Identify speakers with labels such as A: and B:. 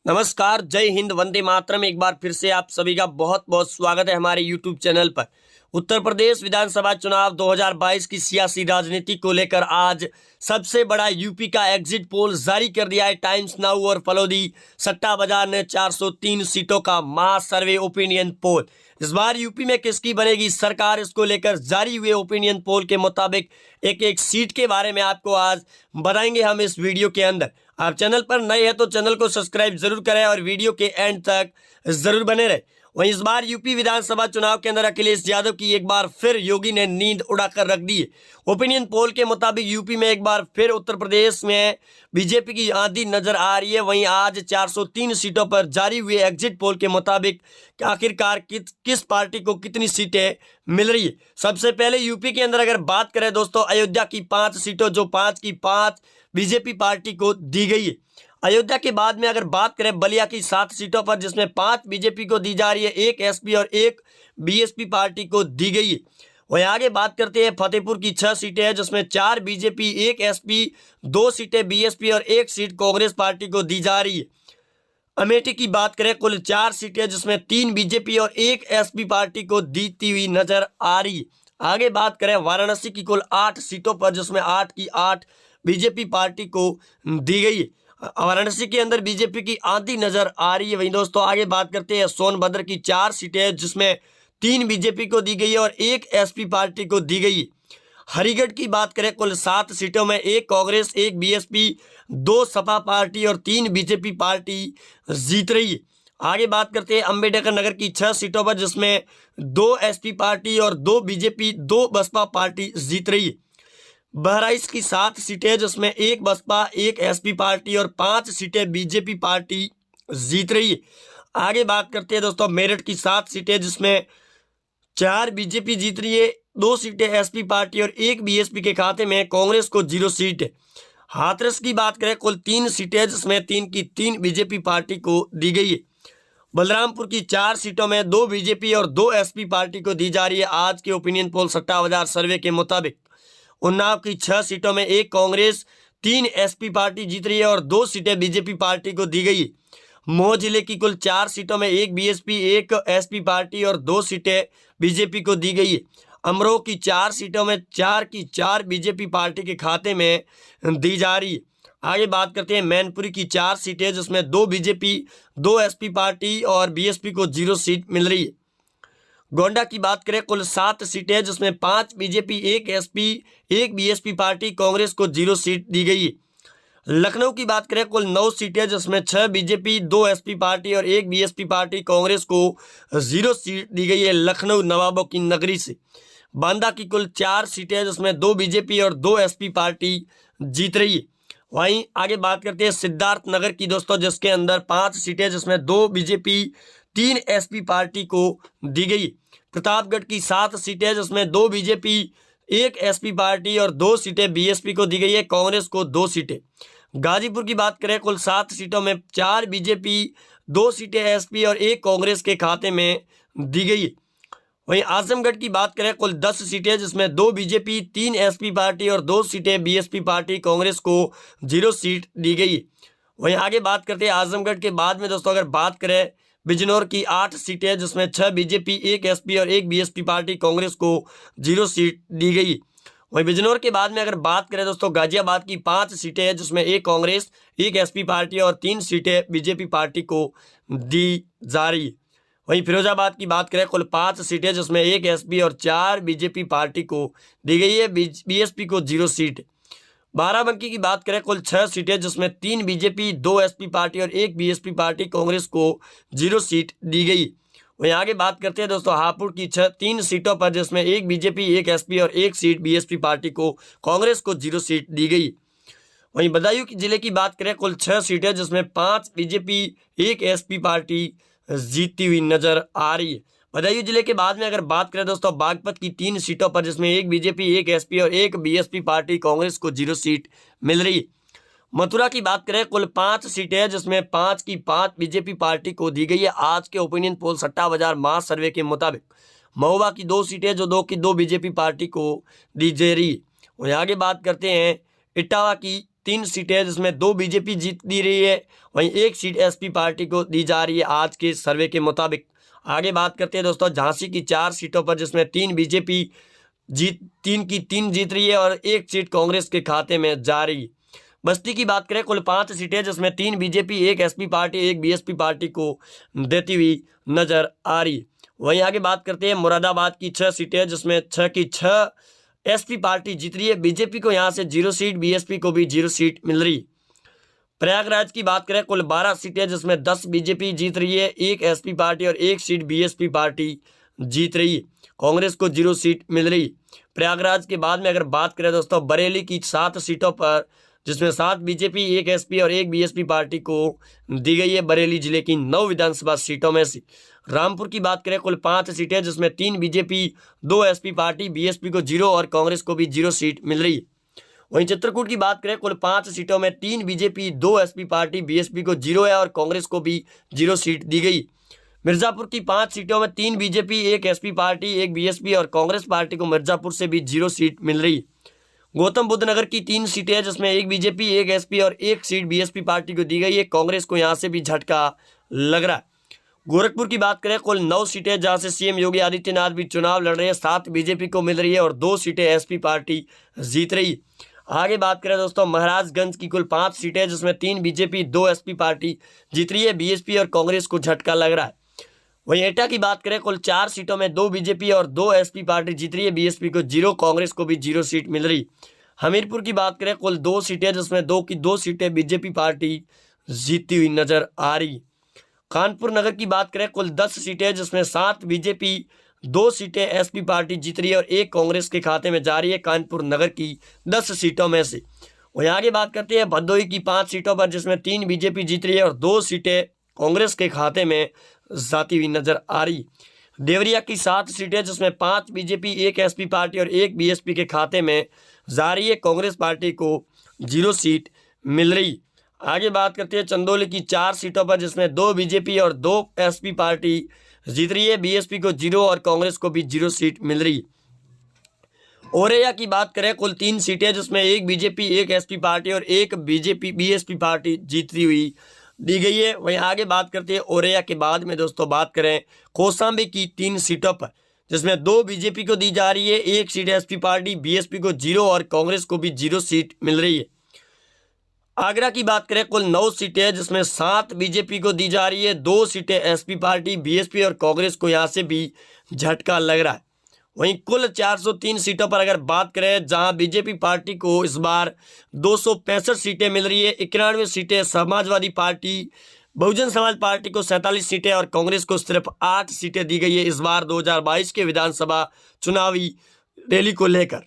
A: नमस्कार, जय हिंद, वंदे मातरम। एक बार फिर से आप सभी का बहुत बहुत स्वागत है हमारे यूट्यूब चैनल पर। उत्तर प्रदेश विधानसभा चुनाव 2022 की सियासी राजनीति को लेकर आज सबसे बड़ा यूपी का एग्जिट पोल जारी कर दिया है टाइम्स नाउ और फलोदी सट्टा बाजार ने 403 सीटों का मास सर्वे ओपिनियन पोल। इस बार यूपी में किसकी बनेगी सरकार, इसको लेकर जारी हुए ओपिनियन पोल के मुताबिक एक एक सीट के बारे में आपको आज बताएंगे हम इस वीडियो के अंदर। आप चैनल पर नए हैं तो चैनल को सब्सक्राइब जरूर करें और वीडियो के एंड तक जरूर बने रहे। वहीं इस बार यूपी विधानसभा चुनाव के अंदर अखिलेश यादव की एक बार फिर योगी ने नींद उड़ाकर रख दी है। ओपिनियन पोल के मुताबिक यूपी में एक बार फिर उत्तर प्रदेश में बीजेपी की आंधी नजर आ रही है। वहीं आज 403 सीटों पर जारी हुए एग्जिट पोल के मुताबिक आखिरकार किस पार्टी को कितनी सीटें मिल रही है। सबसे पहले यूपी के अंदर अगर बात करें दोस्तों, अयोध्या की 5 सीटों जो 5 की 5 बीजेपी पार्टी को दी गई है। अयोध्या के बाद में अगर बात करें बलिया की 7 सीटों पर, जिसमें 5 बीजेपी को दी जा रही है, 1 एसपी और 1 बीएसपी पार्टी को दी गई है। वहीं आगे बात करते हैं फतेहपुर की 6 सीटें हैं, जिसमें 4 बीजेपी, 1 एसपी, 2 सीटें बीएसपी और 1 सीट कांग्रेस पार्टी को दी जा रही है। अमेठी की बात करें कुल 4 सीटें, जिसमें 3 बीजेपी और 1 एसपी पार्टी को दीती हुई नजर आ रही है। आगे बात करें वाराणसी की कुल 8 सीटों पर, जिसमें 8 की 8 बीजेपी पार्टी को दी गई है। वाराणसी के अंदर बीजेपी की आंधी नजर आ रही है। वहीं दोस्तों आगे बात करते हैं सोनभद्र की 4 सीटें, जिसमें 3 बीजेपी को दी गई है और 1 एसपी पार्टी को दी गई है। हरिगढ़ की बात करें कुल 7 सीटों में 1 कांग्रेस, 1 बीएसपी, 2 सपा पार्टी और 3 बीजेपी पार्टी जीत रही है। आगे बात करते हैं अंबेडकर नगर की 6 सीटों पर, जिसमें 2 एसपी पार्टी और 2 बीजेपी, 2 बसपा पार्टी जीत रही है। बहराइच की 7 सीटें, जिसमें 1 बसपा, 1 एसपी पार्टी और 5 सीटें बीजेपी पार्टी जीत रही है। आगे बात करते हैं दोस्तों मेरठ की 7 सीटें, जिसमें 4 बीजेपी जीत रही है, 2 सीटें एसपी पार्टी और 1 बीएसपी के खाते में, कांग्रेस को 0 सीट है। हाथरस की बात करें कुल 3 सीटें, जिसमें 3 की 3 बीजेपी पार्टी को दी गई है। बलरामपुर की 4 सीटों में 2 बीजेपी और 2 एसपी पार्टी को दी जा रही है आज के ओपिनियन पोल सट्टा बाजार सर्वे के मुताबिक। उन्नाव की 6 सीटों में 1 कांग्रेस, 3 एसपी पार्टी जीत रही है और 2 सीटें बीजेपी पार्टी को दी गई है। मऊ जिले की कुल 4 सीटों में 1 बीएसपी, 1 एसपी पार्टी और 2 सीटें बीजेपी को दी गई है। अमरोह की 4 सीटों में 4 की 4 बीजेपी पार्टी के खाते में दी जा रही है। आगे बात करते हैं मैनपुरी की 4 सीटें, जिसमें 2 बीजेपी, 2 एसपी पार्टी और बीएसपी को 0 सीट मिल रही है। गोंडा की बात करें कुल 7 सीटें, जिसमें 5 BJP, 1 SP, 1 BSP party, Congress को 0 सीट दी गई है। लखनऊ की बात करें कुल 9 सीटें, जिसमें 6 बीजेपी, 2 एसपी पार्टी और 1 बीएसपी पार्टी, कांग्रेस को 0 सीट दी गई है लखनऊ नवाबों की नगरी से। बांदा की कुल 4 सीटें, जिसमें 2 बीजेपी और 2 एसपी पार्टी जीत रही है। वहीं आगे बात करते हैं सिद्धार्थ नगर की दोस्तों, जिसके अंदर 5 सीटें, जिसमें 2 बीजेपी, 3 एसपी पार्टी को दी गई। प्रतापगढ़ की 7 सीटें, जिसमें 2 बीजेपी, 1 एसपी पार्टी और 2 सीटें बीएसपी को दी गई है, कांग्रेस को 2 सीटें। गाजीपुर की बात करें कुल 7 सीटों में 4 बीजेपी, 2 सीटें एसपी और 1 कांग्रेस के खाते में दी गई है। वहीं आजमगढ़ की बात करें कुल 10 सीटें, जिसमें 2 बीजेपी, 3 एसपी पार्टी और 2 सीटें बीएसपी पार्टी, कांग्रेस को 0 सीट दी गई है। वहीं आगे बात करते हैं आजमगढ़ के बाद में दोस्तों अगर बात करें बिजनौर की 8 सीटें, जिसमें 6 बीजेपी, 1 एसपी और 1 बीएसपी पार्टी, कांग्रेस को 0 सीट दी गई। वहीं बिजनौर के बाद में अगर बात करें दोस्तों गाजियाबाद की 5 सीटें हैं, जिसमें 1 कांग्रेस, 1 एसपी पार्टी और 3 सीटें बीजेपी पार्टी को दी जा रही है। वहीं फिरोजाबाद की बात करें कुल 5 सीटें, जिसमें 1 एसपी और 4 बीजेपी पार्टी को दी गई है, बीएसपी को 0 सीट। बाराबंकी की बात करें कुल 6 सीटें, जिसमें 3 बीजेपी, 2 एसपी पार्टी और 1 बीएसपी पार्टी, कांग्रेस को 0 सीट दी गई। वहीं आगे बात करते हैं दोस्तों हापुड़ की 3 सीटों पर, जिसमें 1 बीजेपी, 1 एसपी और 1 सीट बीएसपी पार्टी को, कांग्रेस को 0 सीट दी गई। वहीं बदायूं जिले की बात करें कुल 6 सीटें, जिसमें 5 बीजेपी, 1 एसपी पार्टी जीतती हुई नजर आ रही है। बदायूं जिले के बाद में अगर बात करें दोस्तों बागपत की 3 सीटों पर, जिसमें 1 बीजेपी, 1 एसपी और 1 बीएसपी पार्टी, कांग्रेस को 0 सीट मिल रही है। मथुरा की बात करें कुल 5 सीटें, जिसमें 5 की 5 बीजेपी पार्टी को दी गई है आज के ओपिनियन पोल सट्टा बाजार मास सर्वे के मुताबिक। महोबा की 2 सीटें, जो 2 की 2 बीजेपी पार्टी को दी जा रही है। वहीं आगे बात करते हैं इटावा की 3 सीटें हैं जिसमें 2 बीजेपी जीत दी रही है, वहीं 1 सीट एसपी पार्टी को दी जा रही है आज के सर्वे के मुताबिक। आगे बात करते हैं दोस्तों झांसी की 4 सीटों पर, जिसमें 3 बीजेपी तीन की 3 जीत रही है और 1 सीट कांग्रेस के खाते में जा रही है। बस्ती की बात करें, कुल 5 सीटें जिसमें 3 BJP, 1 SP party, 1 BSP party को देती हुई नजर आ रही है। वहीं आगे बात करते हैं मुरादाबाद की 6 सीटें जिसमें 6 की 6 एसपी पार्टी जीत रही है। बीजेपी को यहां से 0 सीट, बीएसपी को भी 0 सीट मिल रही है। प्रयागराज की बात करें, कुल 12 सीटें जिसमें 10 बीजेपी जीत रही है, 1 एसपी पार्टी और 1 सीट बीएसपी पार्टी जीत रही है। कांग्रेस को 0 सीट मिल रही है। प्रयागराज के बाद में अगर बात करें दोस्तों बरेली की 7 सीटों पर, जिसमें 7 बीजेपी, 1 एसपी और 1 बीएसपी पार्टी को दी गई है बरेली जिले की 9 विधानसभा सीटों में से। रामपुर की बात करें, कुल 5 सीटें जिसमें 3 बीजेपी, 2 एसपी पार्टी, बीएसपी को 0 और कांग्रेस को भी 0 सीट मिल रही है। वहीं चित्रकूट की बात करें, कुल 5 सीटों में 3 बीजेपी, 2 एसपी पार्टी, बीएसपी को 0 है और कांग्रेस को भी 0 सीट दी गई। मिर्जापुर की 5 सीटों में 3 बीजेपी, 1 एसपी पार्टी, 1 बीएसपी और कांग्रेस पार्टी को मिर्जापुर से भी 0 सीट मिल रही है। गौतम बुद्ध नगर की 3 सीटें हैं जिसमें 1 बीजेपी, 1 एसपी और 1 सीट बीएसपी पार्टी को दी गई है। कांग्रेस को यहां से भी झटका लग रहा है। गोरखपुर की बात करें, कुल 9 सीटें जहां से सीएम योगी आदित्यनाथ भी चुनाव लड़ रहे हैं, 7 बीजेपी को मिल रही है और 2 सीटें एसपी पार्टी जीत रही है। आगे बात करें दोस्तों महाराजगंज की कुल 5 सीटें जिसमें 3 बीजेपी, 2 एसपी पार्टी जीत रही है, बीएसपी और कांग्रेस को झटका लग रहा है। वहीं एटा की बात करें, कुल 4 सीटों में 2 बीजेपी और 2 एसपी पार्टी जीत रही है, बीएसपी को 0, कांग्रेस को भी 0 सीट मिल रही। हमीरपुर की बात करें, कुल 2 सीटें जिसमें 2 की 2 सीटें बीजेपी पार्टी जीतती हुई नजर आ रही। कानपुर नगर की बात करें, कुल 10 सीटें जिसमें 7 बीजेपी, 2 सीटें एसपी पार्टी जीत रही है और 1 कांग्रेस के खाते में जा रही है कानपुर नगर की 10 सीटों में से। वहीं आगे बात करते हैं भदोही की 5 सीटों पर जिसमें 3 बीजेपी जीत रही है और 2 सीटें कांग्रेस के खाते में जाती हुई नजर आ रही। देवरिया की 7 सीटें जिसमें 5 बीजेपी, 1 एसपी पार्टी और 1 बीएसपी के खाते में जा रही है, कांग्रेस पार्टी को 0 सीट मिल रही। आगे बात करते हैं चंदौली की 4 सीटों पर जिसमें 2 बीजेपी और 2 एसपी पार्टी जीत रही है, बीएसपी को 0 और कांग्रेस को भी 0 सीट मिल रही। औरैया की बात करें, कुल 3 सीटें जिसमें 1 बीजेपी, 1 एसपी पार्टी और 1 बीजेपी बीएसपी पार्टी जीतती हुई दी गई है। वहीं आगे बात करते हैं औरैया के बाद में दोस्तों बात करें कौशाम्बी की 3 सीटों पर जिसमें 2 बीजेपी को दी जा रही है, 1 सीट एसपी पार्टी, बीएसपी को 0 और कांग्रेस को भी 0 सीट मिल रही है। आगरा की बात करें, कुल 9 सीटें जिसमें 7 बीजेपी को दी जा रही है, 2 सीटें एसपी पार्टी, बीएसपी और कांग्रेस को यहां से भी झटका लग रहा है। वहीं कुल 403 सीटों पर अगर बात करें, जहां बीजेपी पार्टी को इस बार 265 सीटें मिल रही है, 91 सीटें समाजवादी पार्टी, बहुजन समाज पार्टी को 47 सीटें और कांग्रेस को सिर्फ 8 सीटें दी गई है इस बार 2022 के विधानसभा चुनावी रैली को लेकर।